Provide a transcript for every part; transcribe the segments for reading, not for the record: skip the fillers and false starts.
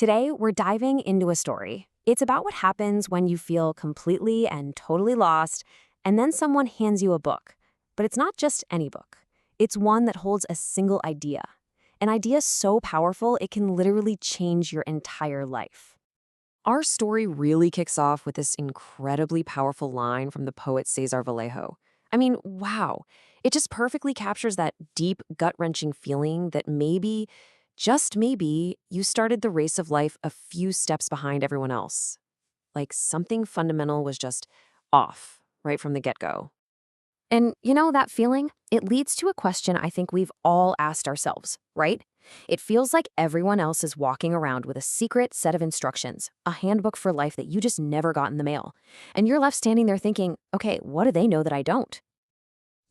Today, we're diving into a story. It's about what happens when you feel completely and totally lost, and then someone hands you a book. But it's not just any book. It's one that holds a single idea. An idea so powerful, it can literally change your entire life. Our story really kicks off with this incredibly powerful line from the poet Cesar Vallejo. I mean, wow. It just perfectly captures that deep, gut-wrenching feeling that maybe, just maybe, you started the race of life a few steps behind everyone else. Like something fundamental was just off right from the get-go. And you know that feeling? It leads to a question I think we've all asked ourselves, right? It feels like everyone else is walking around with a secret set of instructions, a handbook for life that you just never got in the mail. And you're left standing there thinking, okay, what do they know that I don't?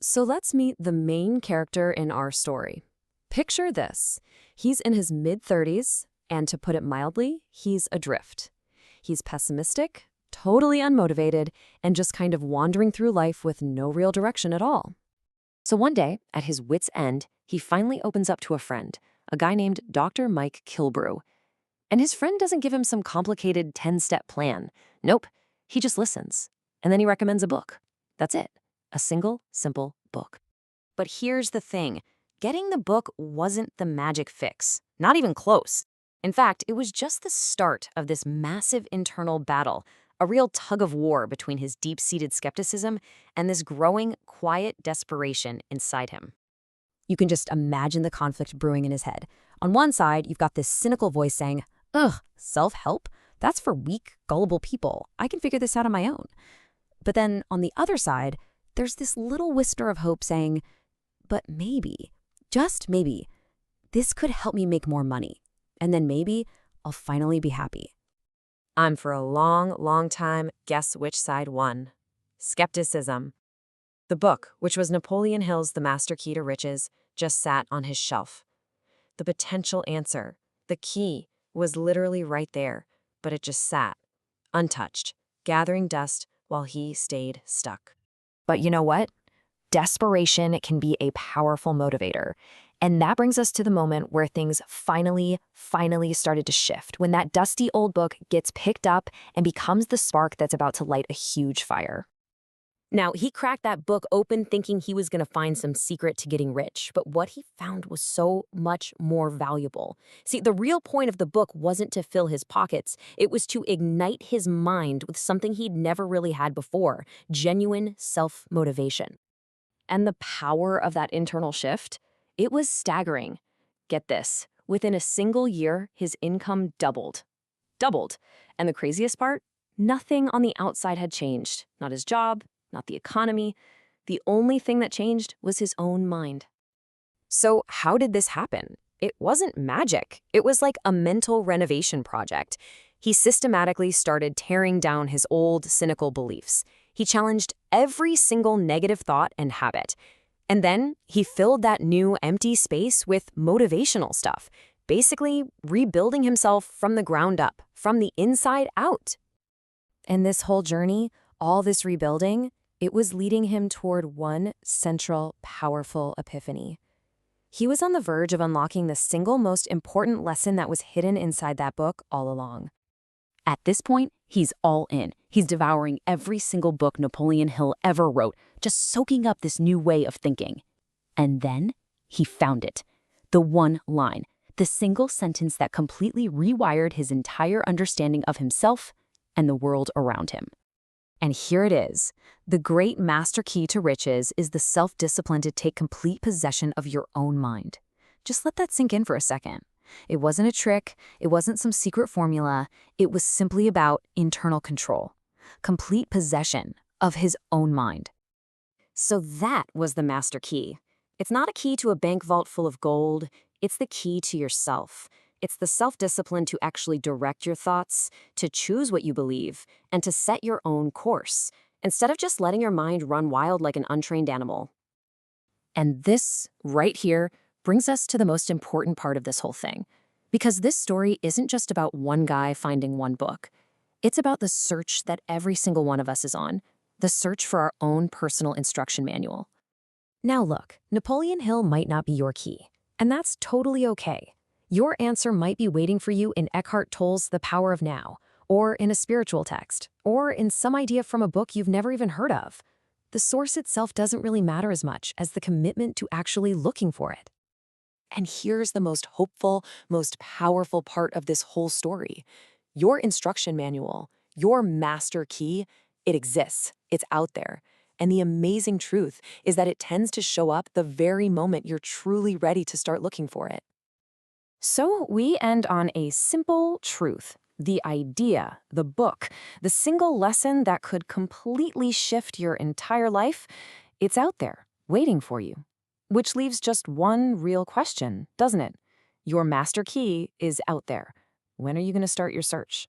So let's meet the main character in our story. Picture this. He's in his mid-30s, and to put it mildly, he's adrift. He's pessimistic, totally unmotivated, and just kind of wandering through life with no real direction at all. So one day, at his wit's end, he finally opens up to a friend, a guy named Dr. Mike Kilbrew. And his friend doesn't give him some complicated 10-step plan. Nope, he just listens. And then he recommends a book. That's it. A single, simple book. But here's the thing. Getting the book wasn't the magic fix. Not even close. In fact, it was just the start of this massive internal battle, a real tug of war between his deep-seated skepticism and this growing, quiet desperation inside him. You can just imagine the conflict brewing in his head. On one side, you've got this cynical voice saying, ugh, self-help? That's for weak, gullible people. I can figure this out on my own. But then on the other side, there's this little whisper of hope saying, but maybe, just maybe, this could help me make more money. And then maybe I'll finally be happy. I'm for a long, long time, guess which side won. Skepticism. The book, which was Napoleon Hill's The Master Key to Riches, just sat on his shelf. The potential answer, the key, was literally right there, but it just sat, untouched, gathering dust while he stayed stuck. But you know what? Desperation can be a powerful motivator. And that brings us to the moment where things finally started to shift, when that dusty old book gets picked up and becomes the spark that's about to light a huge fire. Now, he cracked that book open thinking he was going to find some secret to getting rich, but what he found was so much more valuable. See, the real point of the book wasn't to fill his pockets. It was to ignite his mind with something he'd never really had before, genuine self-motivation. And the power of that internal shift? It was staggering. Get this, within a single year, his income doubled. Doubled. And the craziest part? Nothing on the outside had changed. Not his job, not the economy. The only thing that changed was his own mind. So how did this happen? It wasn't magic. It was like a mental renovation project. He systematically started tearing down his old, cynical beliefs. He challenged every single negative thought and habit. And then he filled that new empty space with motivational stuff, basically rebuilding himself from the ground up, from the inside out. And this whole journey, all this rebuilding, it was leading him toward one central, powerful epiphany. He was on the verge of unlocking the single most important lesson that was hidden inside that book all along. At this point, he's all in. He's devouring every single book Napoleon Hill ever wrote, just soaking up this new way of thinking. And then he found it. The one line, the single sentence that completely rewired his entire understanding of himself and the world around him. And here it is. The great master key to riches is the self-discipline to take complete possession of your own mind. Just let that sink in for a second. It wasn't a trick. It wasn't some secret formula. It was simply about internal control, complete possession of his own mind. So that was the master key. It's not a key to a bank vault full of gold. It's the key to yourself. It's the self-discipline to actually direct your thoughts, to choose what you believe, and to set your own course, instead of just letting your mind run wild like an untrained animal. And this, right here, brings us to the most important part of this whole thing. Because this story isn't just about one guy finding one book. It's about the search that every single one of us is on, the search for our own personal instruction manual. Now look, Napoleon Hill might not be your key, and that's totally okay. Your answer might be waiting for you in Eckhart Tolle's The Power of Now, or in a spiritual text, or in some idea from a book you've never even heard of. The source itself doesn't really matter as much as the commitment to actually looking for it. And here's the most hopeful, most powerful part of this whole story. Your instruction manual, your master key, it exists. It's out there. And the amazing truth is that it tends to show up the very moment you're truly ready to start looking for it. So we end on a simple truth. The idea, the book, the single lesson that could completely shift your entire life, it's out there, waiting for you. Which leaves just one real question, doesn't it? Your master key is out there. When are you going to start your search?